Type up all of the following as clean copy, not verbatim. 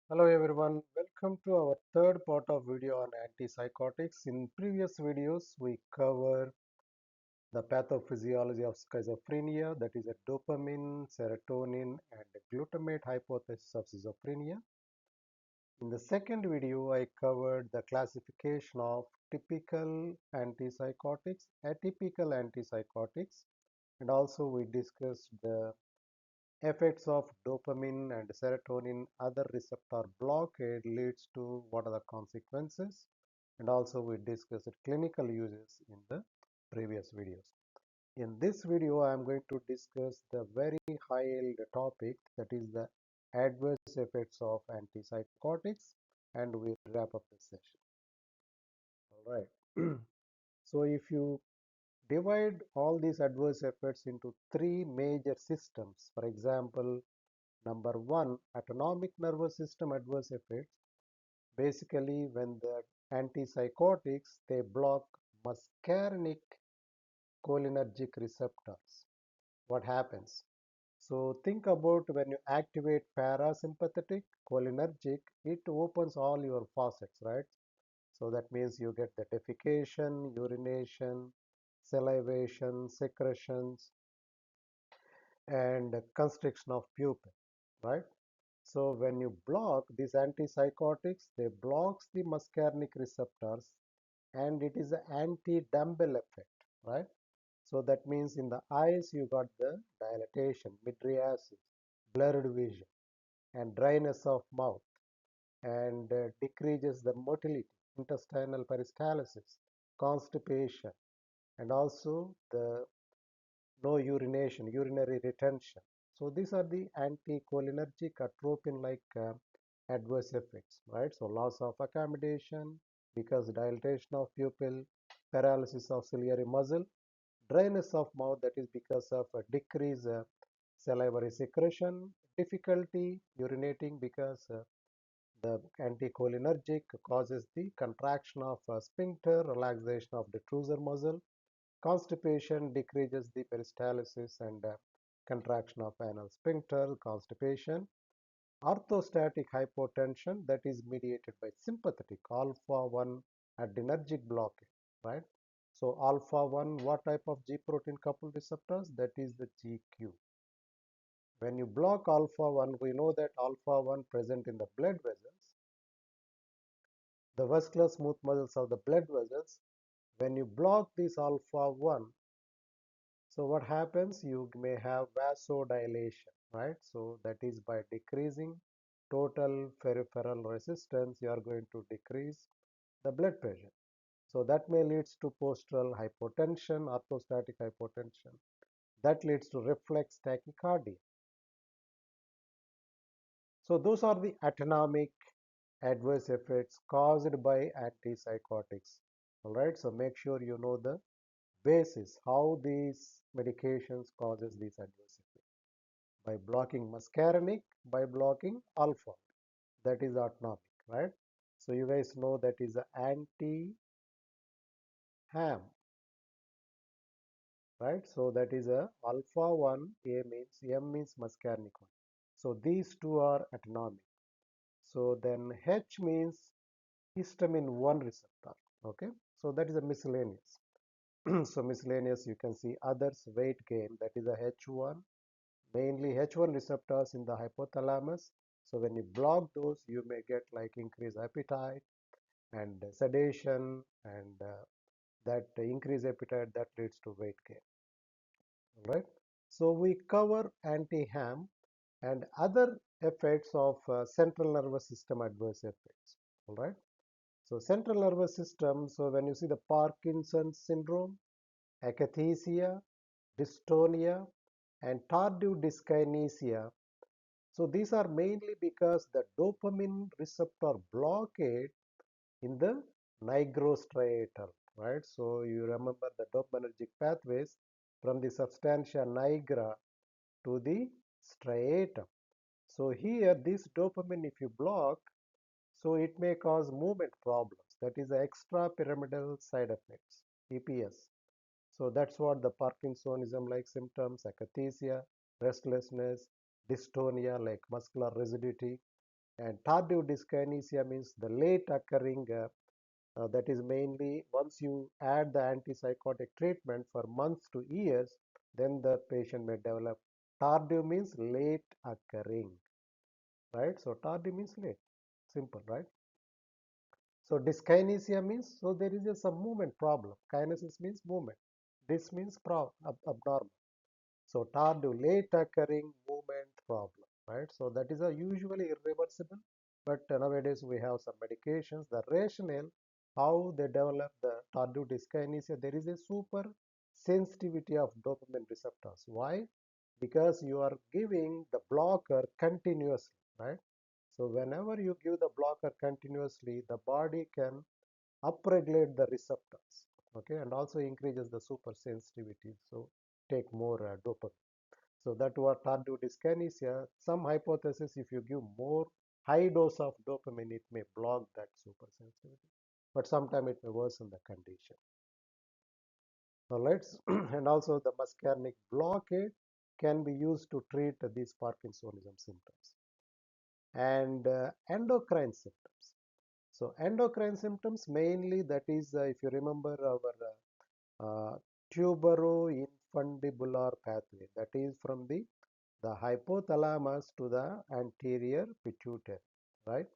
Hello everyone, welcome to our third part of video on antipsychotics. In previous videos, we cover the pathophysiology of schizophrenia, that is a dopamine, serotonin, and glutamate hypothesis of schizophrenia. In the second video, I covered the classification of typical antipsychotics, atypical antipsychotics, and also we discussed the effects of dopamine and serotonin other receptor blockade leads to what are the consequences, and also we discussed clinical uses in the previous videos. In this video I am going to discuss the very high-yield topic, that is the adverse effects of antipsychotics, and we wrap up the session. All right. So if you divide all these adverse effects into three major systems, for example, number one, autonomic nervous system adverse effects. Basically, when the antipsychotics, they block muscarinic cholinergic receptors. What happens? So think about when you activate parasympathetic cholinergic, it opens all your faucets, right? So that means you get the defecation, urination, salivation, secretions, and constriction of pupil, right? So when you block these antipsychotics, they blocks the muscarinic receptors, and it is an anti-dumbbell effect, right? So that means in the eyes you got the dilatation, mydriasis, blurred vision, and dryness of mouth, and decreases the motility, intestinal peristalsis, constipation, and also the no urination, urinary retention. So these are the anticholinergic atropine-like adverse effects, right? So loss of accommodation because dilatation of pupil, paralysis of ciliary muscle, dryness of mouth, that is because of a decreased salivary secretion, difficulty urinating because the anticholinergic causes the contraction of sphincter, relaxation of detrusor muscle. Constipation decreases the peristalsis and contraction of anal sphincter, constipation. Orthostatic hypotension, that is mediated by sympathetic alpha 1 adrenergic blockade, right? So alpha 1, what type of G protein coupled receptors? That is the GQ. When you block alpha 1, we know that alpha 1 present in the blood vessels, the vascular smooth muscles of the blood vessels. When you block this alpha 1, so what happens? You may have vasodilation, right? So that is by decreasing total peripheral resistance, you are going to decrease the blood pressure. So that may leads to postural hypotension, orthostatic hypotension. That leads to reflex tachycardia. So those are the autonomic adverse effects caused by antipsychotics. All right. So make sure you know the basis how these medications causes these adverse effects. By blocking muscarinic, by blocking alpha, that is autonomic, right? So you guys know that is a anti-ham, right? So that is a alpha 1, A means, M means muscarinic one. So these two are autonomic. So then H means histamine 1 receptor, okay? So that is a miscellaneous. So miscellaneous, you can see others, weight gain, that is a H1, mainly H1 receptors in the hypothalamus. So when you block those, you may get like increased appetite and sedation, and that increased appetite that leads to weight gain. All right. So we cover anti-ham and other effects of central nervous system adverse effects. All right. So central nervous system. So when you see the Parkinson's syndrome, akathisia, dystonia, and tardive dyskinesia. So these are mainly because the dopamine receptor blockade in the nigrostriatal, right? So you remember the dopaminergic pathways from the substantia nigra to the striatum. So here this dopamine, if you block, so it may cause movement problems. That is the extrapyramidal side effects, EPS. So that's what the parkinsonism like symptoms, akathisia, restlessness, dystonia like muscular rigidity, And tardive dyskinesia means the late occurring, that is mainly once you add the antipsychotic treatment for months to years, then the patient may develop. Tardive means late occurring, right? So tardive means late. Simple, right? So dyskinesia means, so there is some movement problem. Kinesis means movement. This means abnormal. So tardive, late occurring movement problem, right? So that is a usually irreversible, but nowadays we have some medications. The rationale, how they develop the tardive dyskinesia, there is a super sensitivity of dopamine receptors. Why? Because you are giving the blocker continuously, right? So whenever you give the blocker continuously, the body can upregulate the receptors, okay, and also increases the super sensitivity. So take more dopamine. So that what tardive dyskinesia, some hypothesis, if you give more high dose of dopamine, it may block that super sensitivity, but sometimes it may worsen the condition. So let's, and also the muscarinic blockade can be used to treat these Parkinsonism symptoms. And endocrine symptoms. So endocrine symptoms mainly, that is, if you remember our tuberoinfundibular pathway, that is from the hypothalamus to the anterior pituitary, right?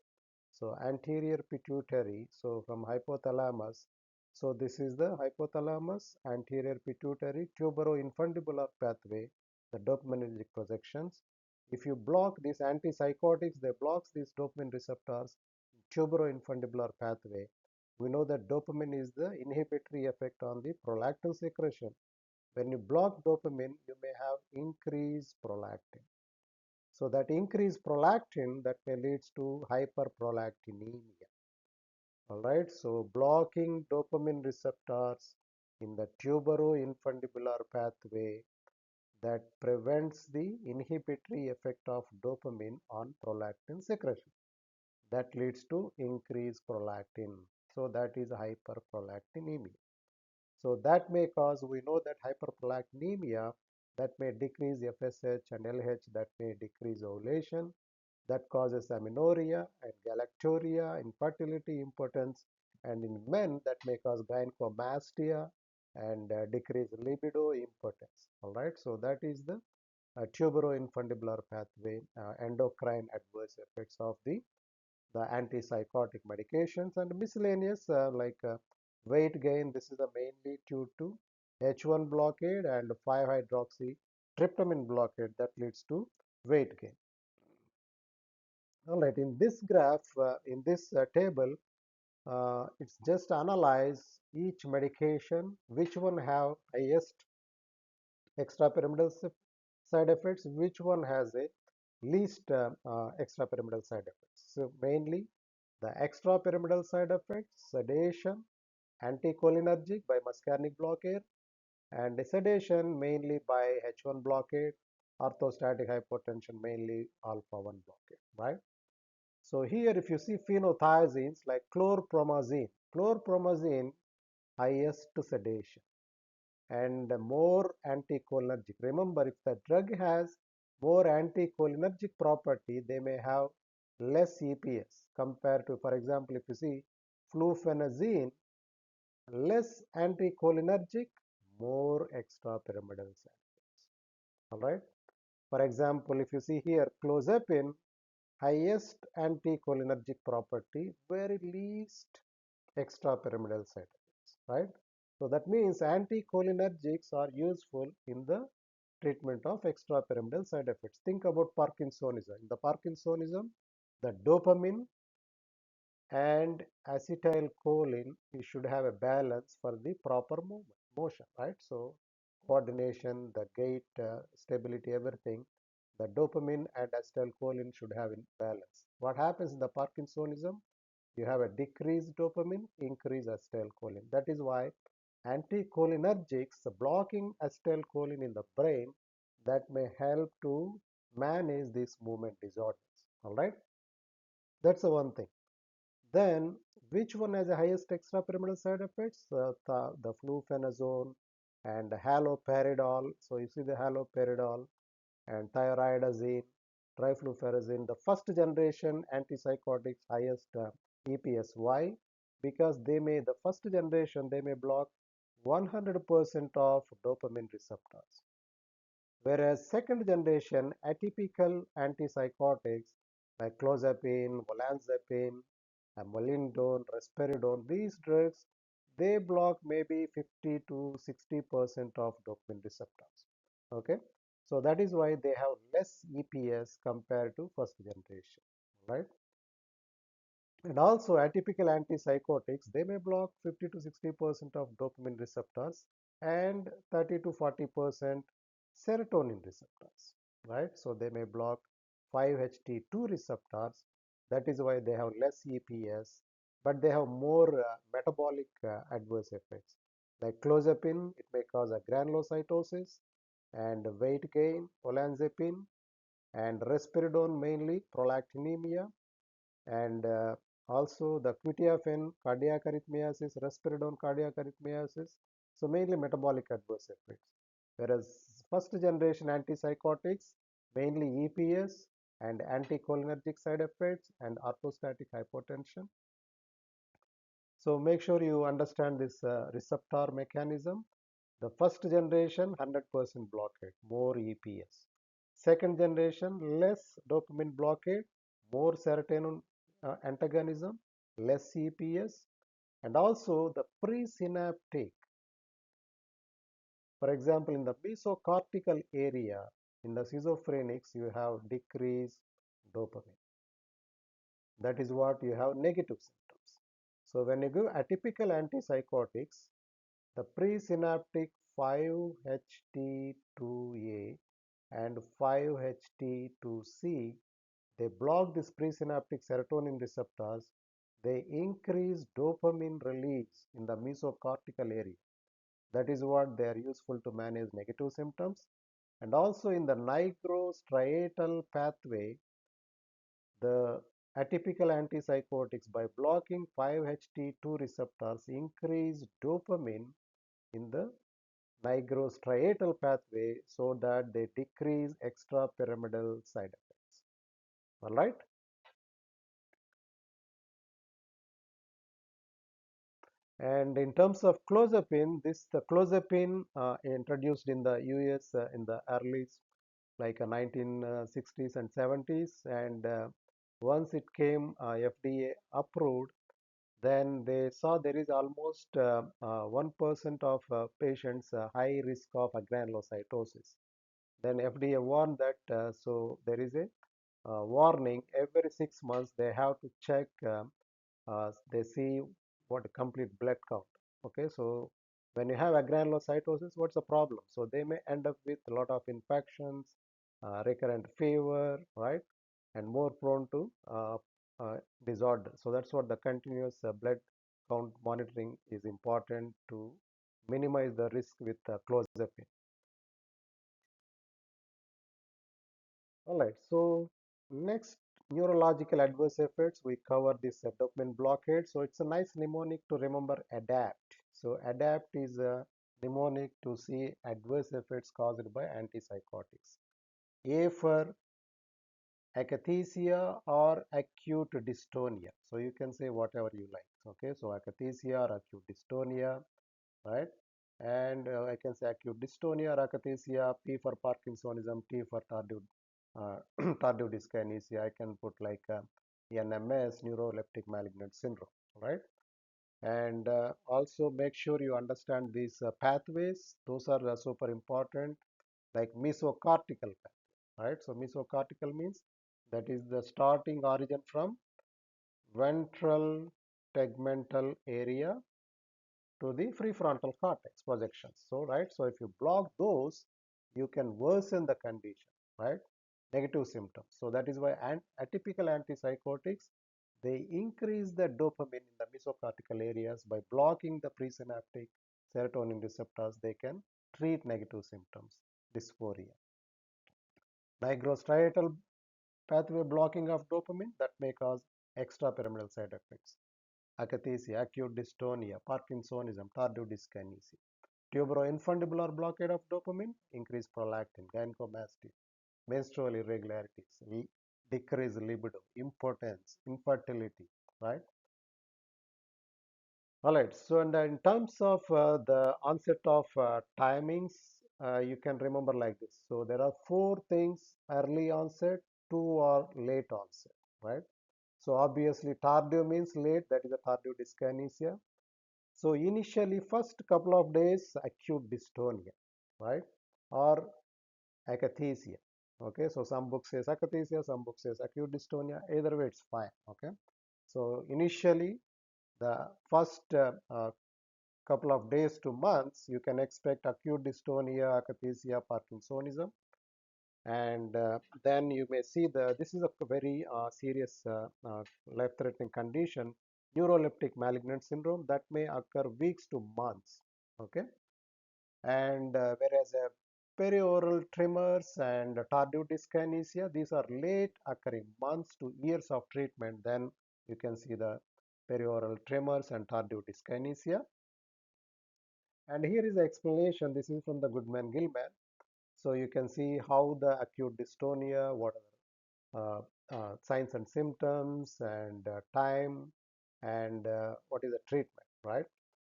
So anterior pituitary, so from hypothalamus, so this is the hypothalamus, anterior pituitary, tuberoinfundibular pathway, the dopaminergic projections. If you block these antipsychotics, they block these dopamine receptors, tuberoinfundibular pathway. We know that dopamine is the inhibitory effect on the prolactin secretion. When you block dopamine, you may have increased prolactin. So that increased prolactin, that may leads to hyperprolactinemia. All right. So blocking dopamine receptors in the tuberoinfundibular pathway, that prevents the inhibitory effect of dopamine on prolactin secretion. That leads to increased prolactin. So that is hyperprolactinemia. So that may cause, we know that hyperprolactinemia, that may decrease FSH and LH, that may decrease ovulation, that causes amenorrhea and galactorrhea, infertility, impotence, and in men that may cause gynecomastia and decrease libido, impotence. All right, so that is the tuberoinfundibular pathway endocrine adverse effects of the antipsychotic medications, and miscellaneous like weight gain. This is mainly due to H1 blockade and 5-hydroxytryptamine blockade that leads to weight gain. All right, in this graph, in this table, it's just analyze each medication, which one have highest extrapyramidal side effects, which one has a least extrapyramidal side effects. So mainly the extrapyramidal side effects, sedation, anticholinergic by muscarinic blockade, and sedation mainly by H1 blockade, orthostatic hypotension mainly alpha 1 blockade, right? So here if you see phenothiazines like chlorpromazine highest sedation and more anticholinergic. Remember, if the drug has more anticholinergic property, they may have less EPS compared to, for example, if you see flufenazine, less anticholinergic, more extrapyramidal side effects. All right. For example, if you see here clozapine, highest anticholinergic property, very least extrapyramidal side effects, right? So that means anticholinergics are useful in the treatment of extrapyramidal side effects. Think about parkinsonism. In the parkinsonism, the dopamine and acetylcholine, you should have a balance for the proper motion, right? So coordination, the gait, stability, everything, the dopamine and acetylcholine should have in balance. What happens in the Parkinsonism? You have a decreased dopamine, increased acetylcholine. That is why anticholinergics, blocking acetylcholine in the brain, that may help to manage these movement disorders. All right, that's the one thing. Then, which one has the highest extrapyramidal side effects? The flufenazone and haloperidol. So you see the haloperidol and thyroidazine, trifluoperazine, the first generation antipsychotics highest EPS. Why? Because the first generation, they may block 100% of dopamine receptors. Whereas second generation atypical antipsychotics like clozapine, olanzapine, amylindone, risperidone, these drugs, they block maybe 50 to 60% of dopamine receptors. Okay, so that is why they have less EPS compared to first generation, right? And also atypical antipsychotics, they may block 50 to 60% of dopamine receptors and 30 to 40% serotonin receptors, right? So they may block 5-HT2 receptors. That is why they have less EPS, but they have more metabolic adverse effects. Like clozapine, it may cause a granulocytosis and weight gain, olanzapine, and risperidone mainly prolactinemia, and also the quetiapine cardiac arrhythmiasis, risperidone cardiac arrhythmiasis. So mainly metabolic adverse effects. Whereas first generation antipsychotics, mainly EPS and anticholinergic side effects and orthostatic hypotension. So make sure you understand this receptor mechanism. The first generation 100% blockade, more EPS. Second generation less dopamine blockade, more serotonin antagonism, less EPS, and also the presynaptic. For example, in the mesocortical area, in the schizophrenics, you have decreased dopamine. That is what you have negative symptoms. So when you give atypical antipsychotics, the presynaptic 5-HT2A and 5-HT2C, they block these presynaptic serotonin receptors. They increase dopamine release in the mesocortical area. That is what they are useful to manage negative symptoms. And also in the nigrostriatal pathway, the atypical antipsychotics, by blocking 5-HT2 receptors, increase dopamine in the nigrostriatal pathway so that they decrease extrapyramidal side effects. All right. And in terms of clozapine, the clozapine introduced in the US in the early 1960s and 70s, and once it came FDA approved, then they saw there is almost 1% of patients high risk of granulocytosis. Then FDA warned that so there is a warning every 6 months they have to check. They see what complete blood count. Okay, so when you have granulocytosis, what's the problem? So they may end up with a lot of infections, recurrent fever, right, and more prone to disorder. So that's what the continuous blood count monitoring is important to minimize the risk with clozapine. All right, so next, neurological adverse effects, we cover this dopamine blockade. So it's a nice mnemonic to remember, adapt. So adapt is a mnemonic to see adverse effects caused by antipsychotics. A for akathisia or acute dystonia. So you can say whatever you like. Okay, so akathisia or acute dystonia, right? And I can say acute dystonia or akathisia, P for parkinsonism, T for tardive tardive dyskinesia. I can put like NMS, neuroleptic malignant syndrome, right? And also make sure you understand these pathways. Those are super important, like mesocortical pathway, right? So mesocortical means that is the starting origin from ventral tegmental area to the prefrontal cortex projections. So, right, so if you block those, you can worsen the condition, right? Negative symptoms. So that is why atypical antipsychotics, they increase the dopamine in the mesocortical areas. By blocking the presynaptic serotonin receptors, they can treat negative symptoms, dysphoria. Nigrostriatal pathway blocking of dopamine, that may cause extrapyramidal side effects. Akathisia, acute dystonia, parkinsonism, tardive dyskinesia. Tuberoinfundibular blockade of dopamine, increased prolactin, gynecomastia. menstrual irregularities, decreased libido, impotence, infertility, right? All right. So, and in terms of the onset of timings, you can remember like this. So, there are four things: early onset, two are late onset, right? So, obviously, tardive means late. That is a tardive dyskinesia. So, initially, first couple of days, acute dystonia, right? Or akathisia. Okay. So, some books says akathisia, some books says acute dystonia. Either way, it's fine. Okay. So, initially, the first couple of days to months, you can expect acute dystonia, akathisia, parkinsonism, and then you may see this is a very serious life-threatening condition, neuroleptic malignant syndrome that may occur weeks to months. Okay, and whereas perioral tremors and tardive dyskinesia, these are late occurring, months to years of treatment. Then you can see the perioral tremors and tardive dyskinesia. And here is the explanation. This is from the Goodman-Gilman. So you can see how the acute dystonia, what are signs and symptoms, and time, and what is the treatment, right?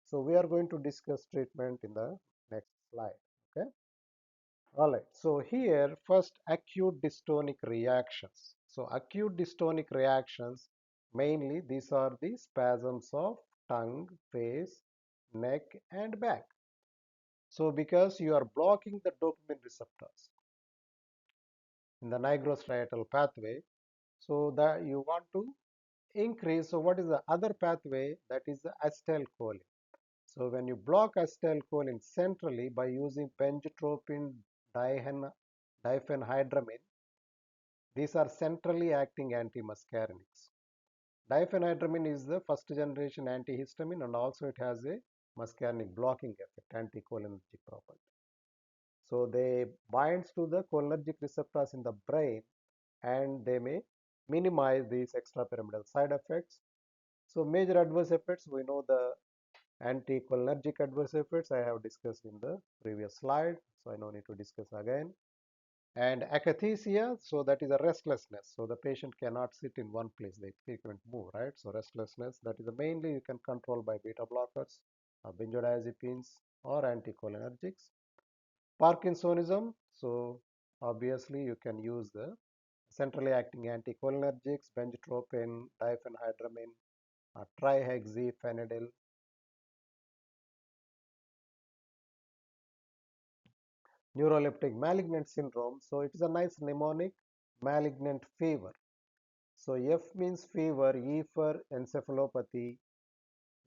So we are going to discuss treatment in the next slide. Okay. All right. So here, first, acute dystonic reactions. So acute dystonic reactions, mainly these are the spasms of tongue, face, neck, and back. So because you are blocking the dopamine receptors in the nigrostriatal pathway, so that you want to increase. So what is the other pathway? That is the acetylcholine. So when you block acetylcholine centrally by using benztropine diphenhydramine, these are centrally acting antimuscarinics. Diphenhydramine is the first generation antihistamine, and also it has a muscarinic blocking effect, anticholinergic property. So they binds to the cholinergic receptors in the brain, and they may minimize these extrapyramidal side effects. So major adverse effects, we know the anticholinergic adverse effects I have discussed in the previous slide, so I no need to discuss again. And akathisia, so that is a restlessness. So the patient cannot sit in one place, they frequent move, right? So restlessness, that is mainly you can control by beta blockers, benzodiazepines, or anticholinergics. Parkinsonism, so obviously you can use the centrally acting anticholinergics, benztropine, diphenhydramine, trihexyphenidyl. Neuroleptic malignant syndrome, so it is a nice mnemonic, malignant fever. So F means fever, E for encephalopathy,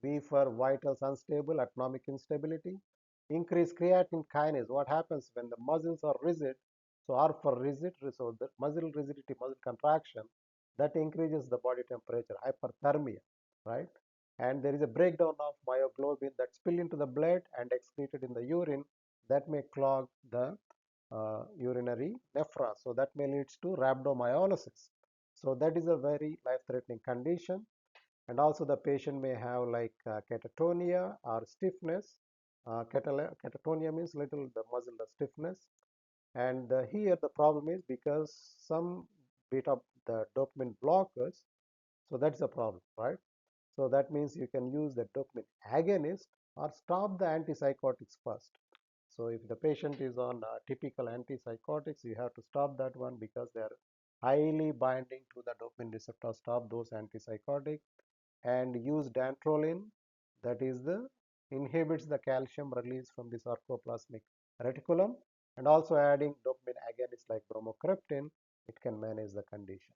V for vitals unstable, autonomic instability. Increased creatine kinase. What happens when the muscles are rigid? So R for rigid, so the muscle rigidity, muscle contraction, that increases the body temperature, hyperthermia, right? And there is a breakdown of myoglobin that spill into the blood and excreted in the urine, that may clog the urinary nephra. So that may lead to rhabdomyolysis. So that is a very life-threatening condition. And also the patient may have like catatonia or stiffness. Catatonia means little the muscle the stiffness. And here the problem is because some bit of the dopamine blockers, so that's the problem, right? So that means you can use the dopamine agonist or stop the antipsychotics first. So if the patient is on typical antipsychotics, you have to stop that one because they are highly binding to the dopamine receptor. Stop those antipsychotics and use dantrolene, that is the inhibits the calcium release from the sarcoplasmic reticulum, and also adding dopamine agonists like bromocriptine, it can manage the condition.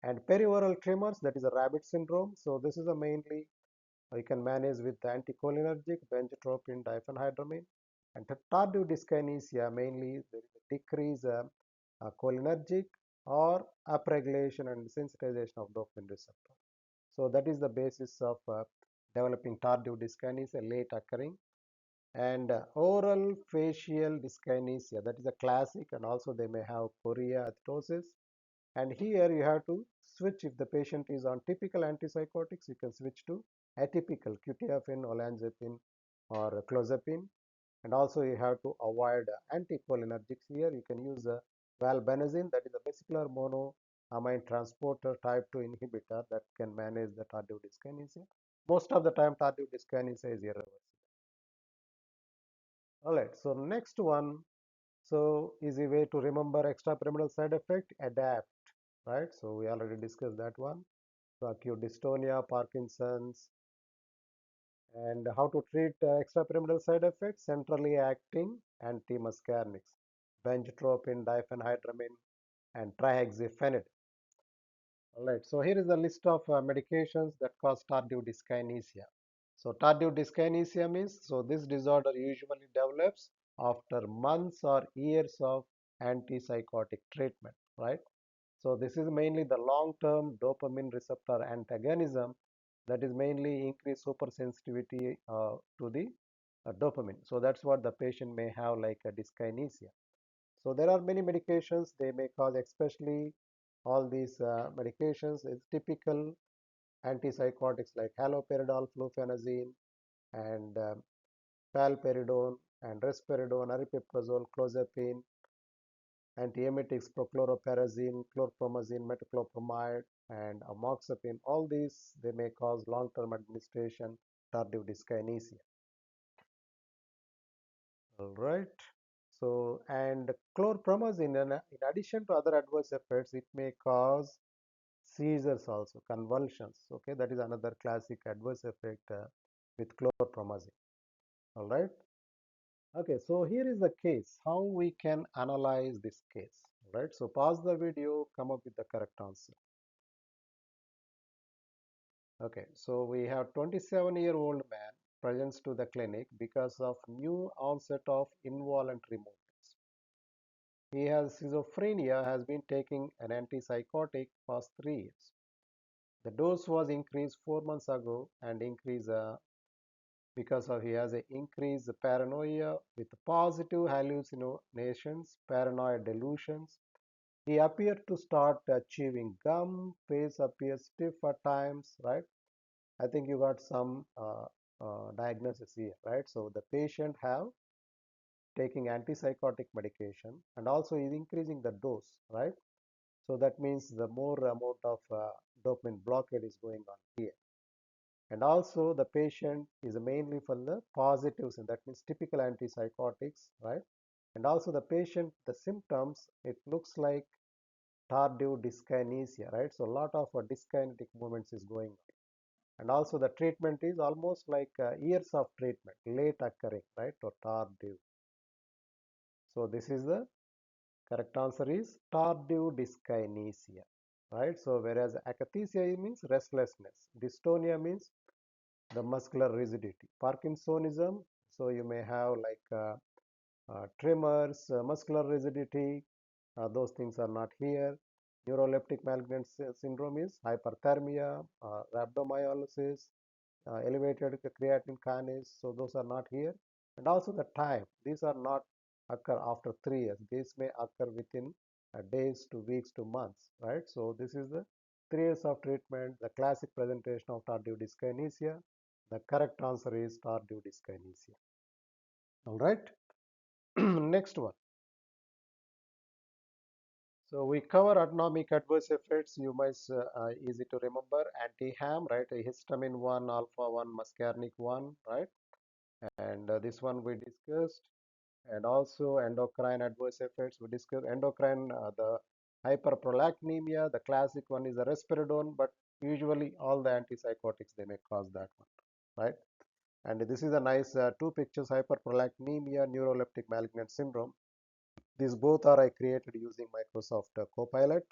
And perioral tremors, that is a rabbit syndrome. So this is a mainly you can manage with the anticholinergic, benztropine, diphenhydramine. And tardive dyskinesia, mainly there is a decrease cholinergic or upregulation and sensitization of dopamine receptor. So that is the basis of developing tardive dyskinesia, late occurring. And oral facial dyskinesia, that is a classic, and also they may have chorea athetosis. And here you have to switch. If the patient is on typical antipsychotics, you can switch to atypical quetiapine, olanzapine, or clozapine. And also you have to avoid anticholinergics. Here you can use valbenazine, that is a vesicular monoamine transporter type 2 inhibitor that can manage the tardive dyskinesia. Most of the time tardive dyskinesia is irreversible. All right, so next one, so easy way to remember extrapyramidal side effect, adapt, right? So we already discussed that one. So acute dystonia, Parkinson's, and how to treat extrapyramidal side effects, centrally acting antimuscarinics, benztropine, diphenhydramine, and trihexyphenidat. All right, so here is a list of medications that cause tardive dyskinesia. So tardive dyskinesia means, so this disorder usually develops after months or years of antipsychotic treatment, right? So this is mainly the long-term dopamine receptor antagonism, that is mainly increased supersensitivity to the dopamine. So that's what the patient may have, like a dyskinesia. So there are many medications they may cause, especially all these medications is typical antipsychotics like haloperidol, fluphenazine, and palperidone, and risperidone, aripiprazole, clozapine, antiemetics, prochlorperazine, chlorpromazine, metoclopramide, and amoxapine. All these, they may cause long-term administration tardive dyskinesia. All right. So, and chlorpromazine, in addition to other adverse effects, it may cause seizures also, convulsions. Okay, that is another classic adverse effect with chlorpromazine. All right. Okay, so here is the case, how we can analyze this case. All right, so pause the video, come up with the correct answer. Okay, so we have 27-year-old man presents to the clinic because of new onset of involuntary movements. He has schizophrenia, has been taking an antipsychotic past 3 years. The dose was increased 4 months ago and increased because of he has an increased paranoia with positive hallucinations, paranoid delusions. He appeared to start chewing gum, face appears stiff at times, right? I think you got some diagnosis here, right? So the patient have taking antipsychotic medication and also is increasing the dose, right? So that means the more amount of dopamine blockade is going on here. And also the patient is mainly for the positives, and that means typical antipsychotics, right? And also the patient, the symptoms, it looks like tardive dyskinesia, right? So a lot of dyskinetic movements is going on. And also the treatment is almost like years of treatment, late occurring, right? Or tardive. So this is the correct answer is tardive dyskinesia, right? So whereas akathisia means restlessness, dystonia means the muscular rigidity, Parkinsonism, so you may have like tremors, muscular rigidity, those things are not here. Neuroleptic malignant syndrome is hyperthermia, rhabdomyolysis, elevated creatine kinase, so those are not here. And also the time, these are not occur after 3 years. These may occur within days to weeks to months, right? So this is the 3 years of treatment, the classic presentation of tardive dyskinesia. The correct answer is tardive dyskinesia. All right. Next one. So we cover autonomic adverse effects. You might easy to remember. Anti-ham, right? Histamine 1, alpha 1, muscarinic 1, right? And this one we discussed. And also endocrine adverse effects. We discussed endocrine, the hyperprolactinemia. The classic one is the risperidone, but usually all the antipsychotics, they may cause that one, right? And this is a nice two pictures, hyperprolactinemia, neuroleptic malignant syndrome. These both are I created using Microsoft Copilot.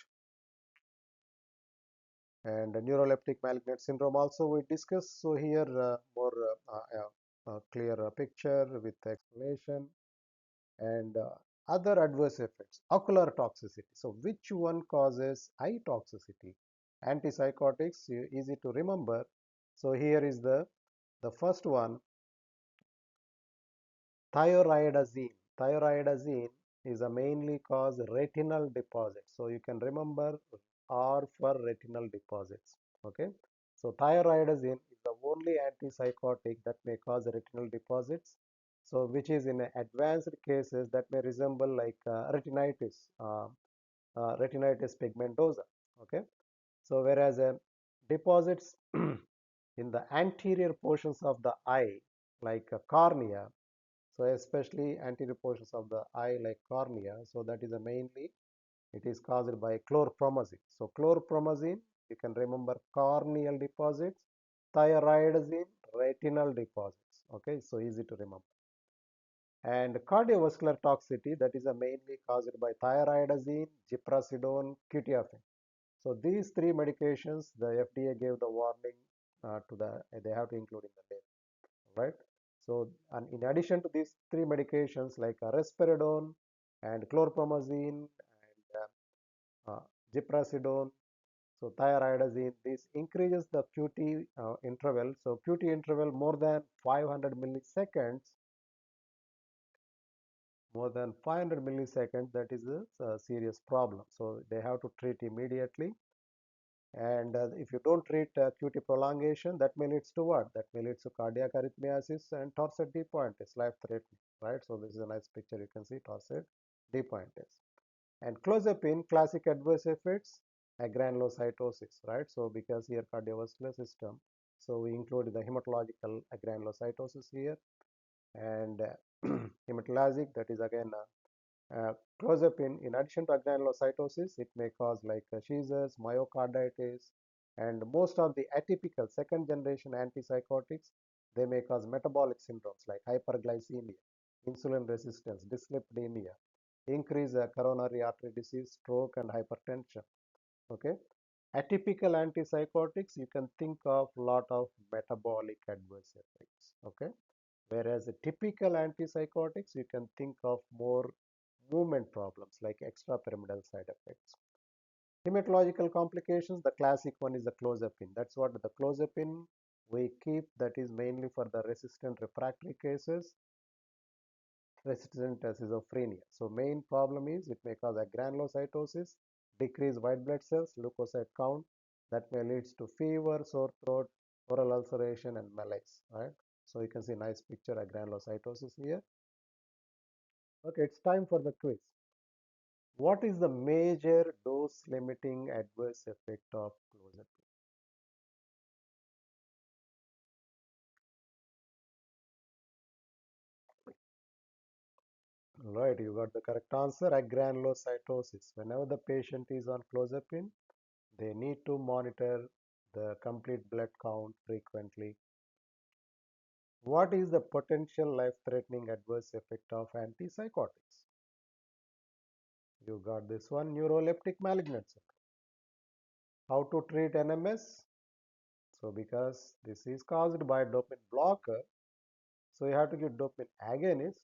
And neuroleptic malignant syndrome also we discussed. So here more clear picture with explanation. And other adverse effects, ocular toxicity. So which one causes eye toxicity? Antipsychotics, easy to remember. So here is the first one, thyroidazine. Thyroidazine is a mainly cause retinal deposits. So you can remember R for retinal deposits. Okay. So thyroidazine is the only antipsychotic that may cause retinal deposits. So which is in advanced cases that may resemble like retinitis pigmentosa. Okay. So whereas deposits in the anterior portions of the eye, like cornea, so especially anterior portions of the eye like cornea, so that is a mainly it is caused by chlorpromazine. So chlorpromazine, you can remember corneal deposits, thyroidazine, retinal deposits. Okay, so easy to remember. And cardiovascular toxicity, that is mainly caused by thyroidazine, ziprasidone, quetiapine. So these three medications, the FDA gave the warning they have to include in the label, right? So, and in addition to these three medications like risperidone and chlorpromazine and ziprasidone, so thyroidazine, this increases the QT interval. So QT interval more than 500 milliseconds, that is a serious problem. So they have to treat immediately. And if you don't treat QT prolongation, that may leads to what? That may leads to cardiac arrhythmiasis and torsade de pointes, life-threatening, right? So this is a nice picture. You can see torsade de pointes. And clozapine, classic adverse effects, agranulocytosis, right? So because here cardiovascular system, so we include the hematological agranulocytosis here, and hematologic, that is again clozapine, in addition to agranulocytosis, it may cause like seizures, myocarditis, and most of the atypical second generation antipsychotics, they may cause metabolic syndromes like hyperglycemia, insulin resistance, dyslipidemia, increase coronary artery disease, stroke, and hypertension. Okay. Atypical antipsychotics, you can think of a lot of metabolic adverse effects. Okay. Whereas the typical antipsychotics, you can think of more movement problems like extrapyramidal side effects. Hematological complications, the classic one is the clozapine. That's what the clozapine we keep, that is mainly for the resistant refractory cases, resistant schizophrenia. So main problem is it may cause agranulocytosis, decrease white blood cells, leukocyte count, that may leads to fever, sore throat, oral ulceration, and malaise, right? So you can see nice picture of granulocytosis here. Okay, it's time for the quiz. What is the major dose limiting adverse effect of clozapine? Right, you got the correct answer. Agranulocytosis. Whenever the patient is on clozapine, they need to monitor the complete blood count frequently. What is the potential life-threatening adverse effect of antipsychotics? You got this one, neuroleptic malignancy. How to treat NMS? So because this is caused by dopamine blocker, so you have to give dopamine agonist.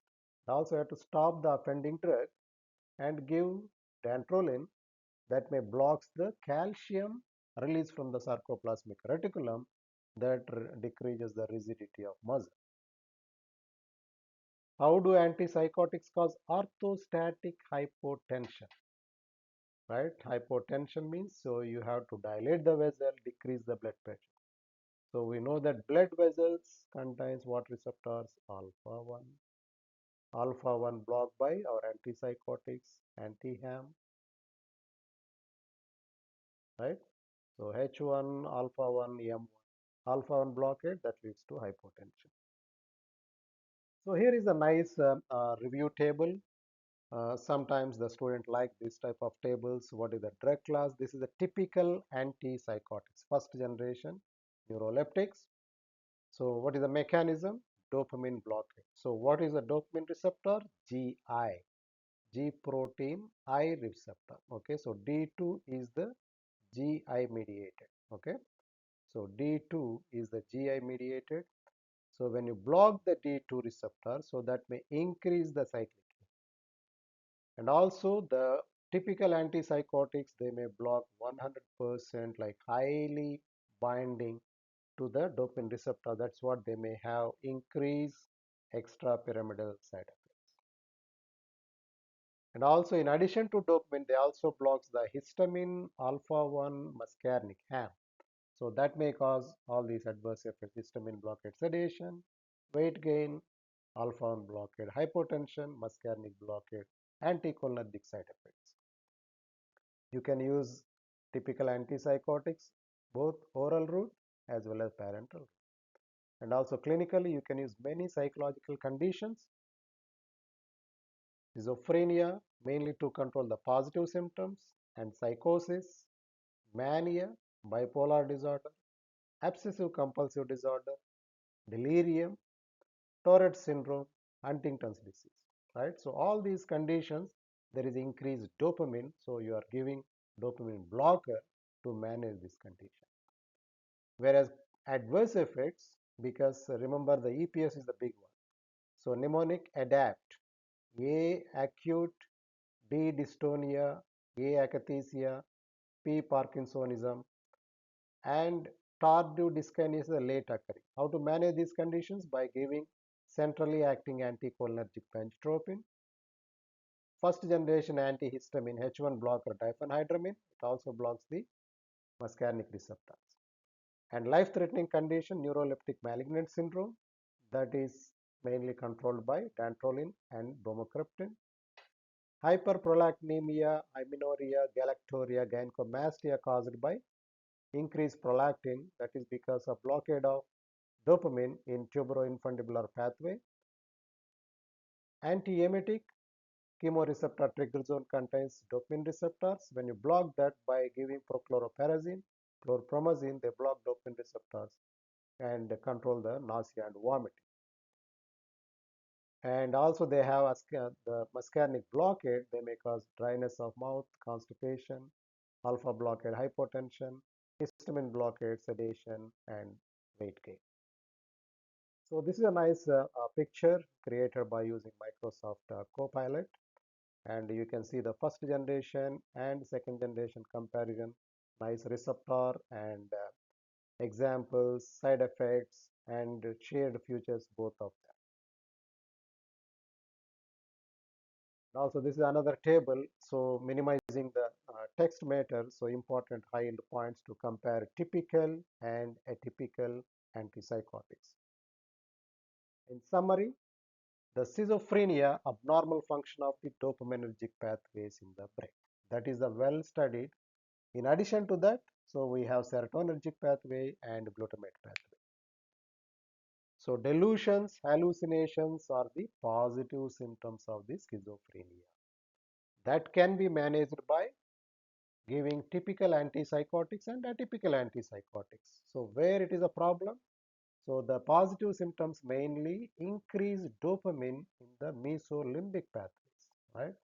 Also, you have to stop the offending drug and give dantrolene that may blocks the calcium release from the sarcoplasmic reticulum that decreases the rigidity of muscle. How do antipsychotics cause orthostatic hypotension? Right? Hypotension means so you have to dilate the vessel, decrease the blood pressure. So we know that blood vessels contains what receptors? Alpha 1. Alpha 1 blocked by our antipsychotics, anti-HAM, right? So H1, alpha 1, M1, alpha 1 blockade, that leads to hypotension. So here is a nice review table. Sometimes the student like this type of tables. What is the drug class? This is a typical antipsychotics, first generation neuroleptics. So what is the mechanism? Dopamine blockade. So what is the dopamine receptor? GI, G protein I receptor. Okay, so D2 is the GI mediated. Okay, so D2 is the GI mediated. So when you block the D2 receptor, so that may increase the cyclic. And also the typical antipsychotics, they may block 100% like highly binding to the dopamine receptor. That's what they may have increased extrapyramidal side effects. And also in addition to dopamine, they also blocks the histamine alpha 1 muscarinic HAM. So that may cause all these adverse effects: histamine blockade, sedation, weight gain, alpha 1 blockade, hypotension, muscarinic blockade, anticholinergic side effects. You can use typical antipsychotics, both oral route as well as parenteral route. And also clinically, you can use many psychological conditions. Schizophrenia, mainly to control the positive symptoms, and psychosis, mania, bipolar disorder, obsessive compulsive disorder, delirium, Tourette syndrome, Huntington's disease, right? So all these conditions, there is increased dopamine. So you are giving dopamine blocker to manage this condition. Whereas adverse effects, because remember the EPS is the big one. So mnemonic adapt, A acute, D dystonia, A akathisia, P parkinsonism, and tardive dyskinesia is the late occurring. How to manage these conditions? By giving centrally acting anticholinergic benztropine, first generation antihistamine H1 blocker diphenhydramine. It also blocks the muscarinic receptors. And life-threatening condition neuroleptic malignant syndrome, that is mainly controlled by dantrolene and bromocriptine. Hyperprolactinemia, amenorrhea, galactorrhea, gynecomastia caused by increased prolactin, that is because of blockade of dopamine in tuberoinfundibular pathway. Antiemetic, chemoreceptor trigger zone contains dopamine receptors. When you block that by giving prochlorperazine, chlorpromazine, they block dopamine receptors and control the nausea and vomiting. And also they have the muscarinic blockade. They may cause dryness of mouth, constipation, alpha blockade, hypotension, histamine blockade, sedation, and weight gain. So this is a nice picture created by using Microsoft Copilot. And you can see the first generation and second generation comparison, nice receptor and examples, side effects, and shared features, both of them. Also, this is another table, so minimizing the text matter, so important high-end points to compare typical and atypical antipsychotics. In summary, the schizophrenia, abnormal function of the dopaminergic pathways in the brain. That is the well studied. In addition to that, so we have serotonergic pathway and glutamate pathway. So delusions, hallucinations are the positive symptoms of the schizophrenia. That can be managed by giving typical antipsychotics and atypical antipsychotics. So where it is a problem? So the positive symptoms mainly increase dopamine in the mesolimbic pathways, right?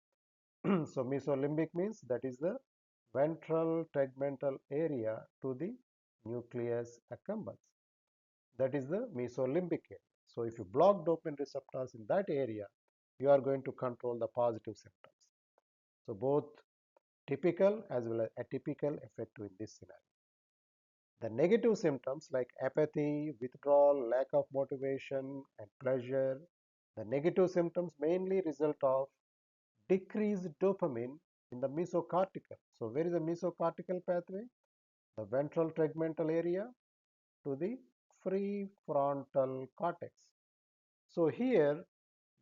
So mesolimbic means that is the ventral tegmental area to the nucleus accumbens. That is the mesolimbic area. So if you block dopamine receptors in that area, you are going to control the positive symptoms. So both typical as well as atypical effective in this scenario. The negative symptoms like apathy, withdrawal, lack of motivation, and pleasure, the negative symptoms mainly result of decreased dopamine in the mesocortical. So where is the mesocortical pathway? The ventral tegmental area to the prefrontal cortex. So here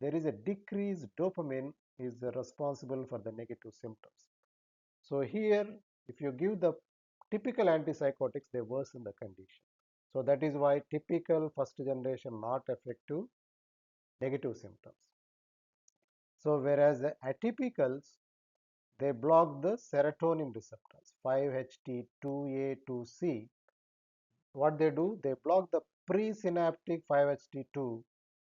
there is a decreased dopamine is responsible for the negative symptoms. So here if you give the typical antipsychotics, they worsen the condition. So that is why typical first generation not effective, negative symptoms. So whereas the atypicals, they block the serotonin receptors 5-HT2A2C. What they do, they block the presynaptic 5-HT2.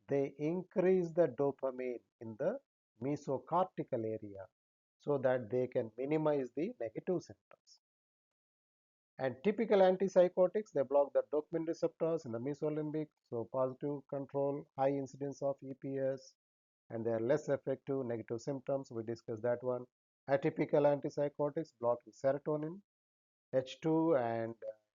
They increase the dopamine in the mesocortical area so that they can minimize the negative symptoms. And typical antipsychotics, they block the dopamine receptors in the mesolimbic, so positive control, high incidence of EPS, and they are less effective, negative symptoms. We discussed that one. Atypical antipsychotics blocking serotonin, H2, and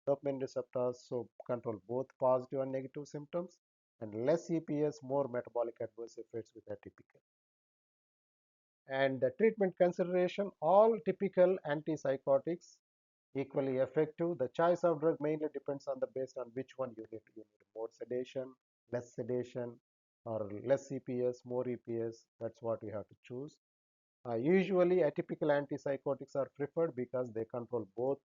dopamine receptors, so control both positive and negative symptoms, and less EPS, more metabolic adverse effects with atypical. And the treatment consideration, all typical antipsychotics equally effective. The choice of drug mainly depends on the based on which one you need. You need more sedation, less sedation, or less EPS, more EPS. That's what we have to choose. Usually, atypical antipsychotics are preferred because they control both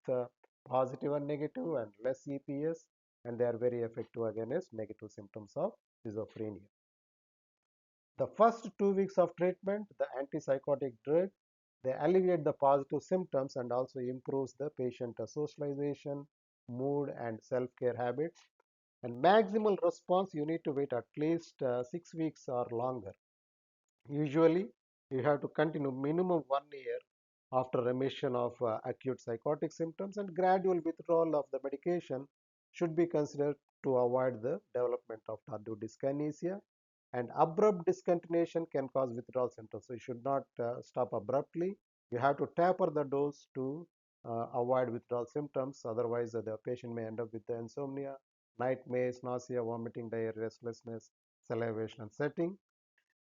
positive and negative and less EPS, and they are very effective against negative symptoms of schizophrenia. The first 2 weeks of treatment, the antipsychotic drug, they alleviate the positive symptoms and also improves the patient socialization, mood, and self-care habits. And maximal response, you need to wait at least 6 weeks or longer. Usually, you have to continue minimum 1 year after remission of acute psychotic symptoms, and gradual withdrawal of the medication should be considered to avoid the development of tardive dyskinesia. And abrupt discontinuation can cause withdrawal symptoms. So you should not stop abruptly. You have to taper the dose to avoid withdrawal symptoms. Otherwise, the patient may end up with the insomnia, nightmares, nausea, vomiting, diarrhea, restlessness, salivation, and setting.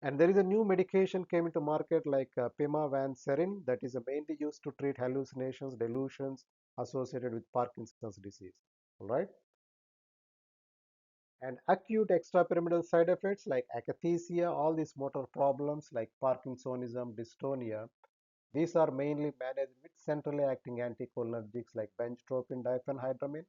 And there is a new medication came into market like pimavanserin that is mainly used to treat hallucinations, delusions associated with Parkinson's disease. All right. And acute extrapyramidal side effects like akathisia, all these motor problems like parkinsonism, dystonia, these are mainly managed with centrally acting anticholinergics like benztropine, diphenhydramine,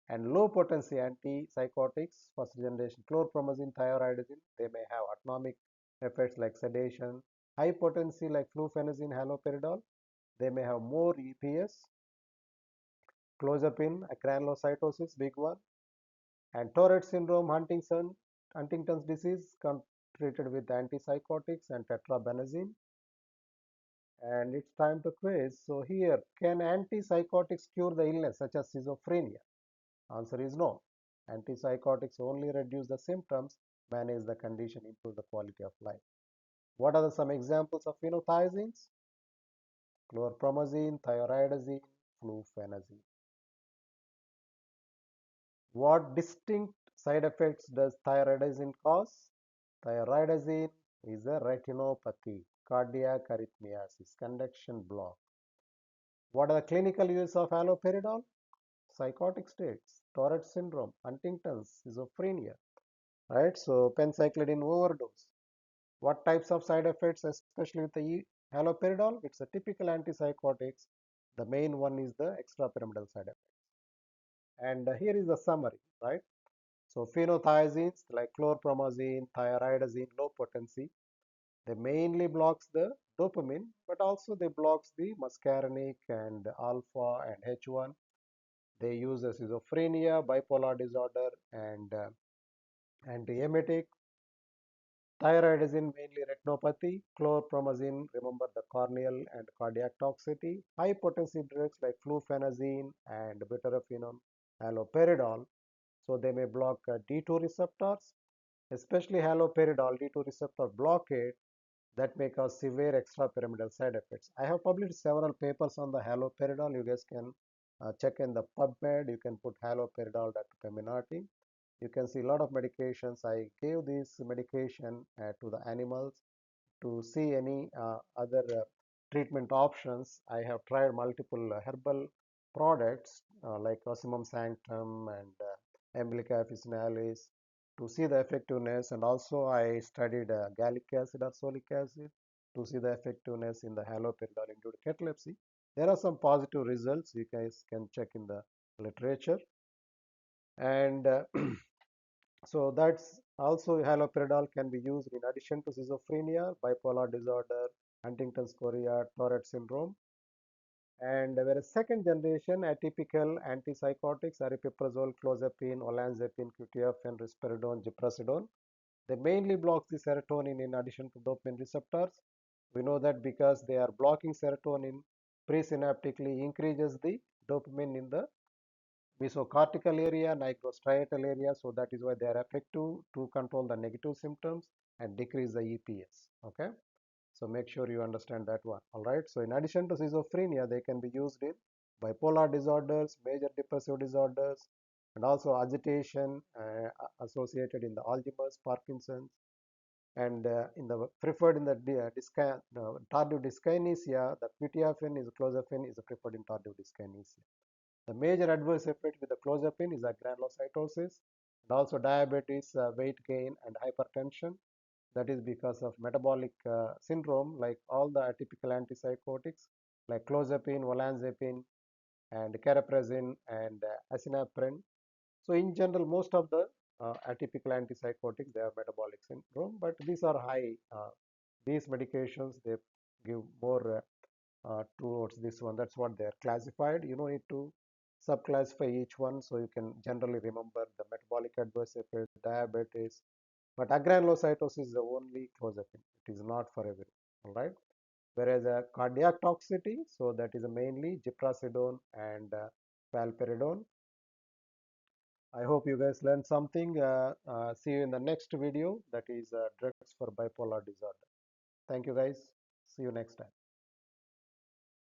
and low potency antipsychotics, first generation chlorpromazine, thioridazine. They may have autonomic effects like sedation. High potency like flufenazine, haloperidol, they may have more EPS. Clozapine, granulocytosis, big one. And Tourette syndrome, Huntington's disease, treated with antipsychotics and tetrabenazine. And it's time to quiz. So here, can antipsychotics cure the illness such as schizophrenia? Answer is no. Antipsychotics only reduce the symptoms, manage the condition, improve the quality of life. What are some examples of phenothiazines? Chlorpromazine, thioridazine, flufenazine. What distinct side effects does thioridazine cause? Thioridazine is a retinopathy, cardiac arrhythmias, conduction block. What are the clinical uses of haloperidol? Psychotic states, Tourette syndrome, Huntington's, schizophrenia. Right? So pencyclidine overdose. What types of side effects, especially with the haloperidol? It's a typical antipsychotics. The main one is the extrapyramidal side effects. And here is the summary, right? So phenothiazines like chlorpromazine, thioridazine, low potency, they mainly blocks the dopamine, but also they blocks the muscarinic and alpha and H1. They use the schizophrenia, bipolar disorder, and antiemetic. Thyroidazine mainly retinopathy, chlorpromazine, remember the corneal and cardiac toxicity, high potency drugs like flufenazine and butorphanol, haloperidol. So they may block D2 receptors, especially haloperidol D2 receptor blockade that may cause severe extrapyramidal side effects. I have published several papers on the haloperidol. You guys can check in the PubMed. You can put haloperidol, Dr. Peminati. You can see a lot of medications. I gave this medication to the animals to see any other treatment options. I have tried multiple herbal products like Osimum sanctum and Emblica officinalis to see the effectiveness, and also I studied gallic acid or solic acid to see the effectiveness in the haloperidol induced catalepsy. There are some positive results. You guys can check in the literature. And so that's also haloperidol can be used in addition to schizophrenia, bipolar disorder, Huntington's chorea, Tourette syndrome. And whereas second generation atypical antipsychotics, aripiprazole, clozapine, olanzapine, quetiapine, risperidone, ziprasidone, they mainly block the serotonin in addition to dopamine receptors. We know that because they are blocking serotonin presynaptically increases the dopamine in the mesocortical area, nigrostriatal area. So that is why they are effective to control the negative symptoms and decrease the EPS. Okay. So make sure you understand that one. All right. So in addition to schizophrenia, they can be used in bipolar disorders, major depressive disorders, and also agitation associated in the Alzheimer's, Parkinson's, and in the preferred in the tardive dyskinesia, the quetiapine is clozapine is preferred in tardive dyskinesia. The major adverse effect with the clozapine is a granulocytosis, And also diabetes, weight gain, and hypertension. That is because of metabolic syndrome, like all the atypical antipsychotics, like clozapine, olanzapine, and cariprazine, and acinaprin. So in general, most of the atypical antipsychotics, they have metabolic syndrome, but these are high. These medications, they give more towards this one. That's what they are classified. You don't need to subclassify each one, so you can generally remember the metabolic adverse effects, diabetes. But agranulocytosis is the only clozapine. It is not for everyone. All right. Whereas a cardiac toxicity, so that is mainly ziprasidone and valperidone. I hope you guys learned something. See you in the next video, that is drugs for bipolar disorder. Thank you guys. See you next time.